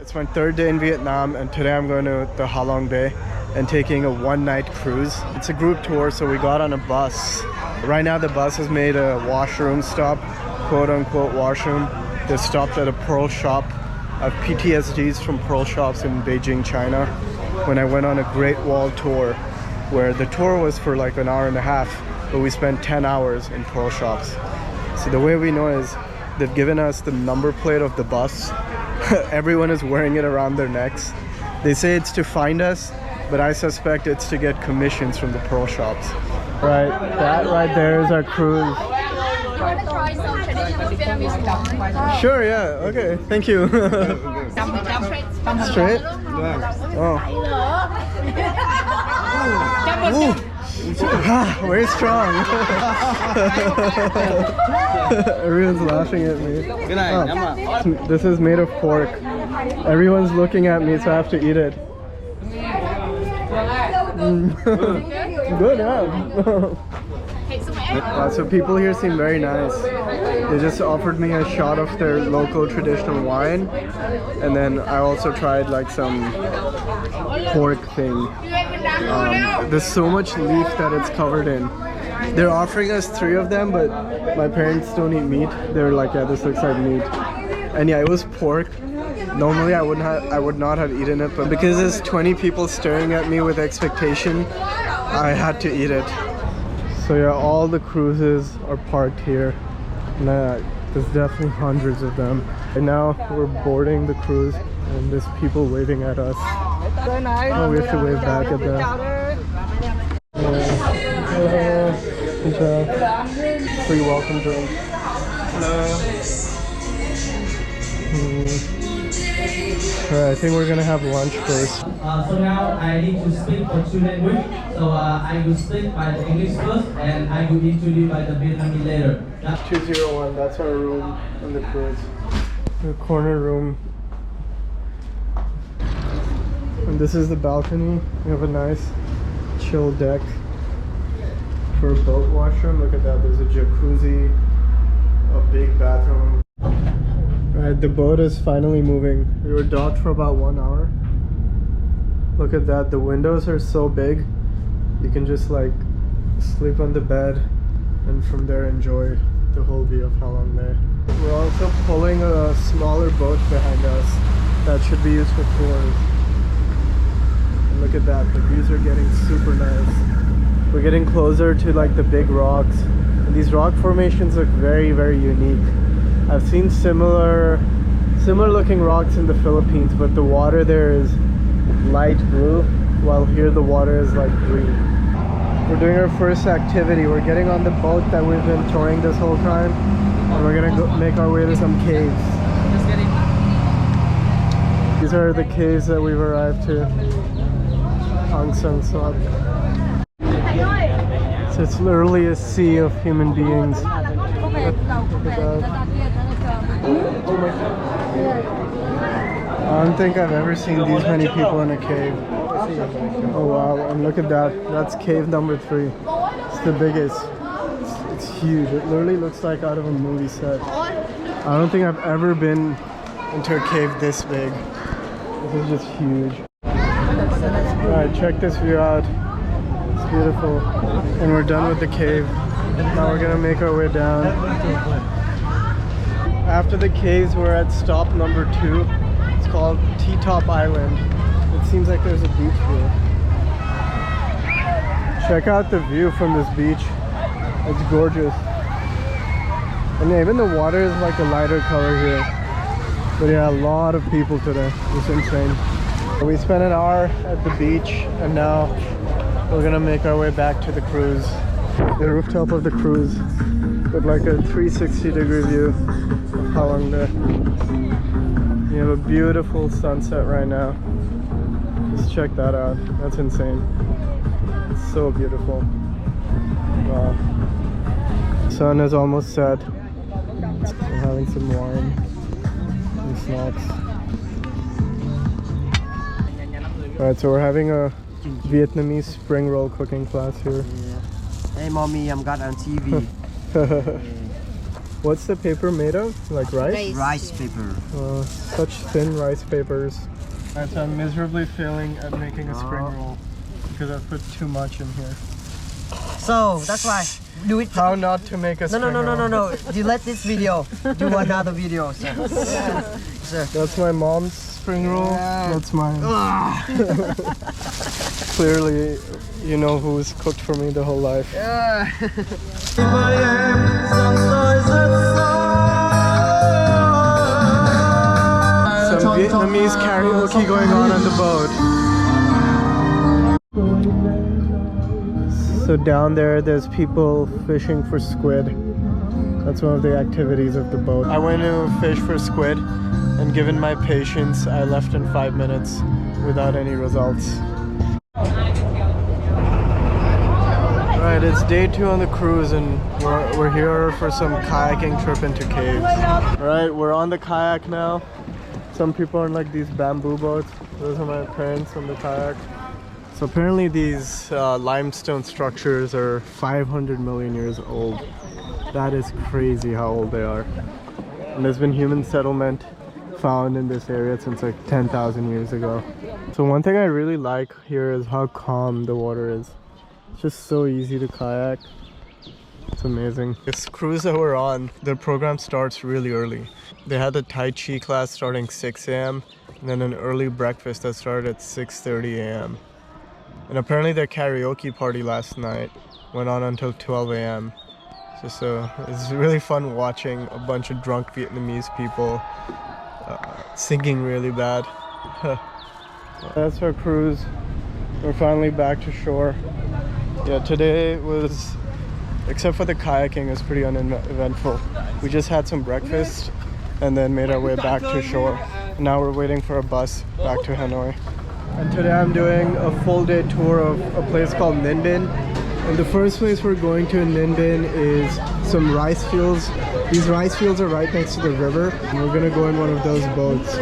It's my third day in Vietnam, and today I'm going to the Halong Bay and taking a one-night cruise. It's a group tour, so we got on a bus. Right now the bus has made a washroom stop, quote-unquote washroom. They stopped at a pearl shop. I have PTSDs from pearl shops in Beijing, China, when I went on a Great Wall tour, where the tour was for like an hour and a half, but we spent 10 hours in pearl shops. So the way we know is they've given us the number plate of the bus. Everyone is wearing it around their necks. They say it's to find us, but I suspect it's to get commissions from the pearl shops. Right, that right there is our cruise. Want to try some traditional Vietnamese wine? Sure, yeah, okay, thank you. Straight? Oh. Ooh. Very strong. Everyone's laughing at me. Oh. This is made of pork. Everyone's looking at me, so I have to eat it. Good, yeah. So people here seem very nice. They just offered me a shot of their local traditional wine, and then I also tried like some pork thing. There's so much leaf that it's covered in. They're offering us 3 of them, but my parents don't eat meat. They're like, yeah, this looks like meat. And yeah, it was pork. Normally I would not have eaten it, but because there's 20 people staring at me with expectation, I had to eat it. So yeah, all the cruises are parked here. And there's definitely hundreds of them. And now we're boarding the cruise, and there's people waving at us. Oh, we have to wave back at them. Free welcome drink. Hello. Alright, I think we're gonna have lunch first. So now I need to speak for 2 languages. So I will speak by the English first, and I will introduce by the Vietnamese later. 201, that's our room on the cruise. The corner room. And this is the balcony. We have a nice chill deck for a boat washroom. Look at that, there's a jacuzzi, a big bathroom. Right, the boat is finally moving. We were docked for about 1 hour. Look at that, the windows are so big. You can just like sleep on the bed and from there enjoy the whole view of Halong Bay. We're also pulling a smaller boat behind us that should be used for tours. And look at that, the views are getting super nice. We're getting closer to like the big rocks. And these rock formations look very, very unique. I've seen similar looking rocks in the Philippines, but the water there is light blue, while here the water is like green. We're doing our first activity. We're getting on the boat that we've been touring this whole time, and we're gonna go make our way to some caves. These are the caves that we've arrived to. Hang Sung Sop. So it's literally a sea of human beings. Look at that. Oh my God. I don't think I've ever seen these many people in a cave. Oh wow, and look at that. That's cave number 3. It's the biggest. It's huge. It literally looks like out of a movie set. I don't think I've ever been into a cave this big. This is just huge. Alright, check this view out. It's beautiful. And we're done with the cave. Now we're gonna make our way down. After the caves, we're at stop number 2. It's called T-Top Island. It seems like there's a beach here. Check out the view from this beach. It's gorgeous. And even the water is like a lighter color here. But yeah, a lot of people today. It's insane. We spent an hour at the beach, and now we're gonna make our way back to the cruise. The rooftop of the cruise with like a 360-degree view of Halong Bay. You have a beautiful sunset right now. Just check that out. That's insane. It's so beautiful. Wow. Sun is almost set. I'm having some wine and snacks. Alright, so we're having a Vietnamese spring roll cooking class here. Hey mommy, I'm got on TV. What's the paper made of? Like rice? Rice paper. Such thin rice papers. Alright, so I'm miserably failing at making a spring roll because I've put too much in here. So that's why do it. How not to make a spring roll? No. You let this video do another video, sir. Sir. That's my mom's spring roll. That's mine. Clearly, you know who's cooked for me the whole life. Some Vietnamese karaoke going on the boat. So down there's people fishing for squid. That's one of the activities of the boat. I went to fish for squid, and given my patience, I left in 5 minutes without any results. Alright, it's day 2 on the cruise, and we're here for some kayaking trip into caves. Alright, we're on the kayak now. Some people are in like these bamboo boats. Those are my parents on the kayak. So apparently these limestone structures are 500 million years old. That is crazy how old they are. And there's been human settlement found in this area since like 10,000 years ago. So one thing I really like here is how calm the water is. It's just so easy to kayak. It's amazing. This cruise that we're on, the program starts really early. They had the Tai Chi class starting 6 a.m. and then an early breakfast that started at 6:30 a.m. And apparently their karaoke party last night went on until 12 a.m. It's really fun watching a bunch of drunk Vietnamese people singing really bad. That's our cruise. We're finally back to shore. Yeah, today was, except for the kayaking, is pretty uneventful. We just had some breakfast and then made our way back to shore. Now we're waiting for a bus back to Hanoi. And today I'm doing a full day tour of a place called Ninh Binh. And the first place we're going to in Ninh Binh is some rice fields. These rice fields are right next to the river. And we're gonna go in one of those boats.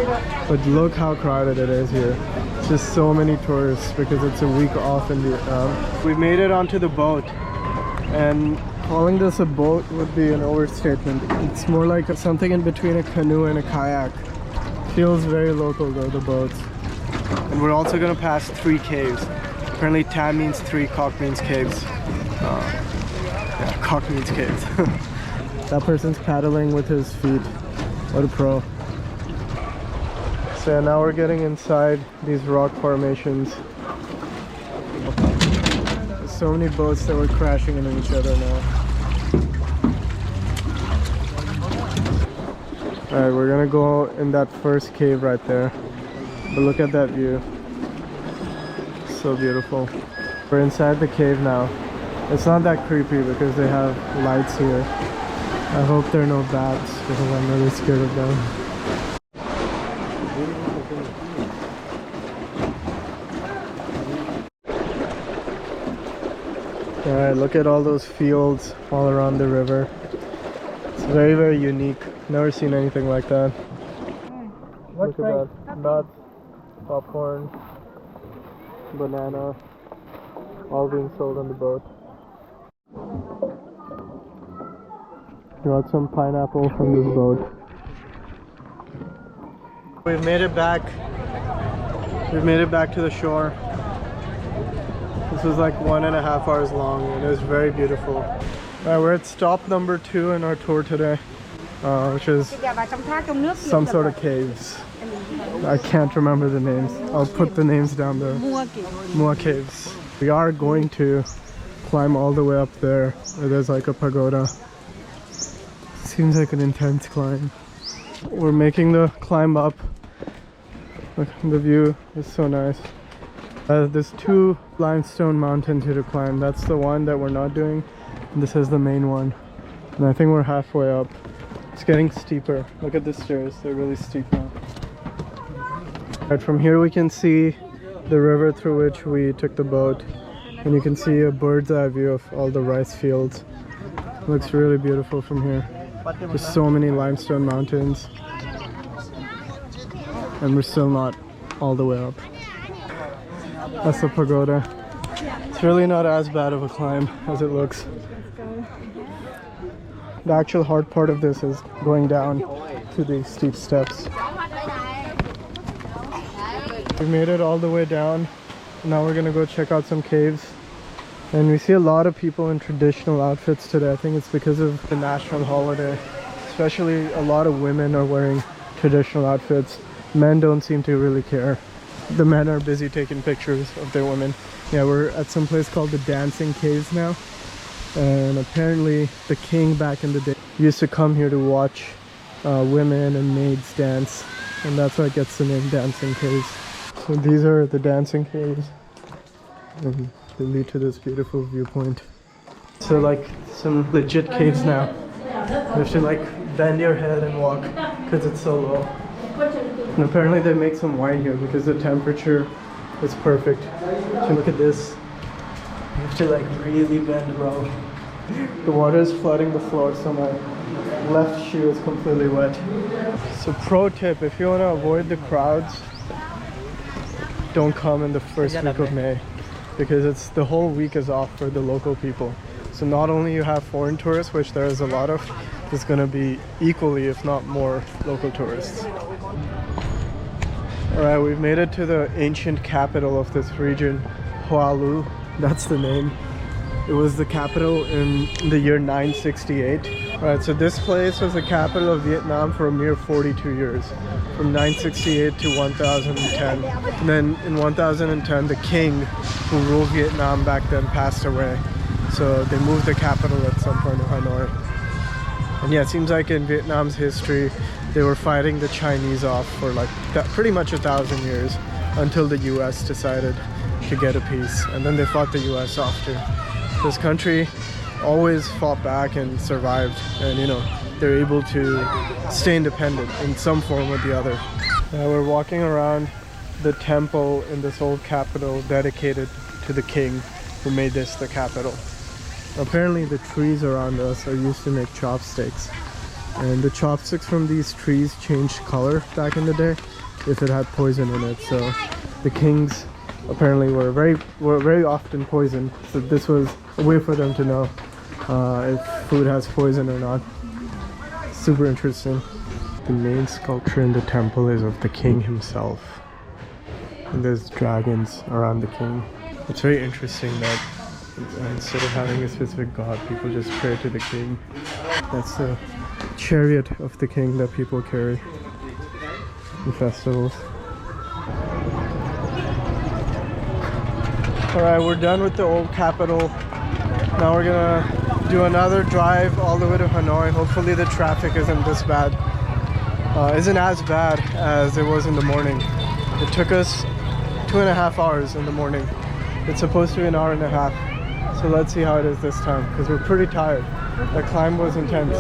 But look how crowded it is here. It's just so many tourists because it's a week off in Vietnam. We made it onto the boat. And calling this a boat would be an overstatement. It's more like something in between a canoe and a kayak. Feels very local though, the boats. And we're also gonna pass 3 caves. Apparently Tam means 3, Kok means caves. Yeah, Kok means caves. That person's paddling with his feet. What a pro. So yeah, now we're getting inside these rock formations. There's so many boats that were crashing into each other now. Alright, we're gonna go in that first cave right there. But look at that view. So beautiful. We're inside the cave now. It's not that creepy because they have lights here. I hope there are no bats because I'm really scared of them. Alright, look at all those fields all around the river. It's very, very unique. Never seen anything like that. Look at that. Nuts, popcorn, banana, all being sold on the boat. Got some pineapple from this boat. We've made it back. We've made it back to the shore. This was like 1.5 hours long and it was very beautiful. We're at stop number 2 in our tour today, which is some sort of caves. I can't remember the names. I'll put the names down there. Mua Caves. We are going to climb all the way up there where there's like a pagoda. Seems like an intense climb. We're making the climb up. Look, the view is so nice. There's 2 limestone mountains here to climb. That's the one that we're not doing. And this is the main one. And I think we're halfway up. It's getting steeper. Look at the stairs. They're really steep now. Right, from here we can see the river through which we took the boat. And you can see a bird's eye view of all the rice fields. It looks really beautiful from here. There's so many limestone mountains. And we're still not all the way up. That's the pagoda. It's really not as bad of a climb as it looks. The actual hard part of this is going down to these steep steps. We made it all the way down. Now we're gonna go check out some caves. And we see a lot of people in traditional outfits today. I think it's because of the national holiday. Especially a lot of women are wearing traditional outfits. Men don't seem to really care. The men are busy taking pictures of their women. Yeah, we're at some place called the Dancing Caves now. And apparently the king back in the day used to come here to watch women and maids dance. And that's why it gets the name Dancing Caves. So these are the Dancing Caves. And they lead to this beautiful viewpoint. So like some legit caves now. You have to like bend your head and walk because it's so low. And apparently they make some wine here because the temperature is perfect. So look at this. You have to like really bend low. The water is flooding the floor, so my left shoe is completely wet. So pro tip, if you want to avoid the crowds, don't come in the first week of May because the whole week is off for the local people. So not only you have foreign tourists, which there is a lot of, there's going to be equally, if not more, local tourists. Alright, we've made it to the ancient capital of this region, Hualu. That's the name. It was the capital in the year 968. Alright, so this place was the capital of Vietnam for a mere 42 years. From 968 to 1010. And then in 1010, the king who ruled Vietnam back then passed away. So they moved the capital at some point to Hanoi. And yeah, it seems like in Vietnam's history, they were fighting the Chinese off for like pretty much 1,000 years until the US decided to get a peace. And then they fought the US off too. This country always fought back and survived, and you know, they're able to stay independent in some form or the other. We're walking around the temple in this old capital dedicated to the king who made this the capital. Apparently the trees around us are used to make chopsticks, and the chopsticks from these trees changed color back in the day if it had poison in it. So the kings apparently were very often poisoned, so this was a way for them to know if food has poison or not. Super interesting. The main sculpture in the temple is of the king himself, and there's dragons around the king. It's very interesting that instead of having a specific god, people just pray to the king. That's the chariot of the king that people carry in festivals. Alright, we're done with the old capital. Now we're gonna do another drive all the way to Hanoi. Hopefully the traffic isn't this bad. Isn't as bad as it was in the morning. It took us 2.5 hours in the morning. It's supposed to be an hour and a half. So let's see how it is this time, because we're pretty tired. The climb was intense.